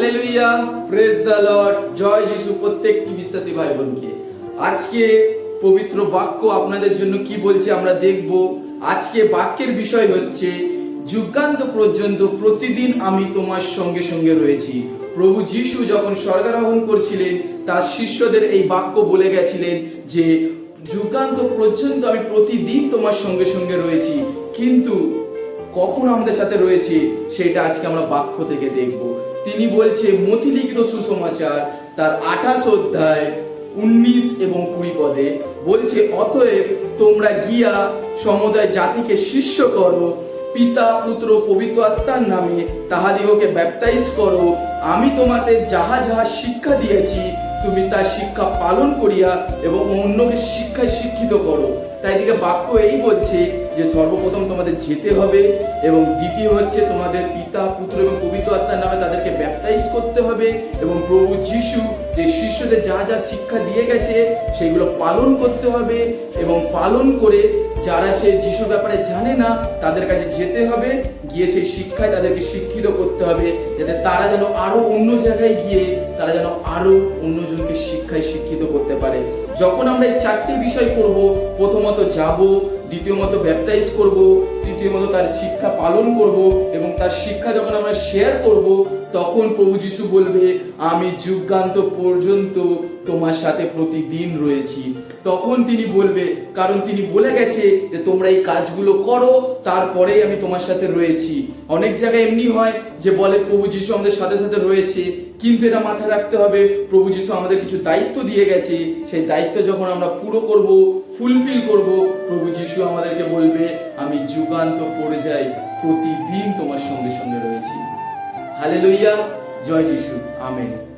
Hallelujah, praise the Lord. জয় যিশু প্রত্যেকটি বিশ্বাসী ভাই বোনকে। আজকে পবিত্র বাক্য আপনাদের জন্য কি বলছে আমরা দেখব। আজকে বাক্যের বিষয় হচ্ছে যুগান্ত পর্যন্ত প্রতিদিন আমি তোমার সঙ্গে সঙ্গে রয়েছি। প্রভু যিশু যখন স্বর্গারোহণ করছিলেন তার শিষ্যদের এই বাক্য বলে গেছিলেন যে যুগান্ত পর্যন্ত আমি প্রতিদিন তোমার সঙ্গে সঙ্গে রয়েছি। কিন্তু কখন আমাদের সাথে রয়েছে সেটা আজকে আমরা বাক্য থেকে দেখব। তিনি বলছে মথি লিখিত সুসমাচার তার 28 অধ্যায় 19 এবং 20 পদে বলছে, অতএব তোমরা গিয়া সমুদায় জাতিকে শিষ্য করো, পিতা পুত্র পবিত্র আত্মার নামে তাহাদিগকে ব্যাপটাইজ করো। আমি তোমাদের যাহা যাহা শিক্ষা দিয়েছি তুমি তার শিক্ষা পালন করিয়া এবং অন্যকে শিক্ষায় শিক্ষিত করো। তাই দিকে বাক্য এই বলছে যে সর্বপ্রথম তোমাদের যেতে হবে এবং দ্বিতীয় হচ্ছে তোমাদের পিতা পুত্র এবং পবিত্র আত্মার নামে তাদেরকে ব্যাপটাইজ করতে হবে এবং প্রভু যিশু যে শিষ্যদের যা যা শিক্ষা দিয়ে গেছে সেগুলো পালন করতে হবে এবং পালন করে যারা সে যিশুর ব্যাপারে জানে না তাদের কাছে যেতে হবে, গিয়ে সেই শিক্ষায় তাদেরকে শিক্ষিত করতে হবে যাতে তারা যেন আরো অন্য জায়গায় গিয়ে তারা যেন আরো অন্যজনকে শিক্ষায় শিক্ষিত করতে পারে। যখন আমরা এই চারটি বিষয় করব, প্রথমত যাব, দ্বিতীয়ত ব্যাপটাইজ করব, তৃতীয়ত তার শিক্ষা পালন করব এবং তার শিক্ষা যখন আমরা শেয়ার করব তখন প্রভু যিশু বলবে আমি যুগান্ত পর্যন্ত তোমার সাথে প্রতিদিন রয়েছি। তখন তিনি বলবে, কারণ তিনি বলে গেছে যে তোমরা এই কাজগুলো করো তারপরেই আমি তোমার সাথে রয়েছি। অনেক জায়গায় এমনি হয় যে বলে প্রভু যিশু আমাদের সাথে সাথে রয়েছে, কিন্তু এটা মাথায় রাখতে হবে প্রভু যিশু আমাদের কিছু দায়িত্ব দিয়ে গেছে। সেই দায়িত্ব যখন আমরা পুরো করব, ফুলফিল করব, প্রভু যিশু আমাদেরকে বলবে আমি যুগান্ত পর্যায়ে প্রতিদিন তোমার সঙ্গে সঙ্গে রয়েছি। হালেলুয়া, জয় যিশু, আমেন।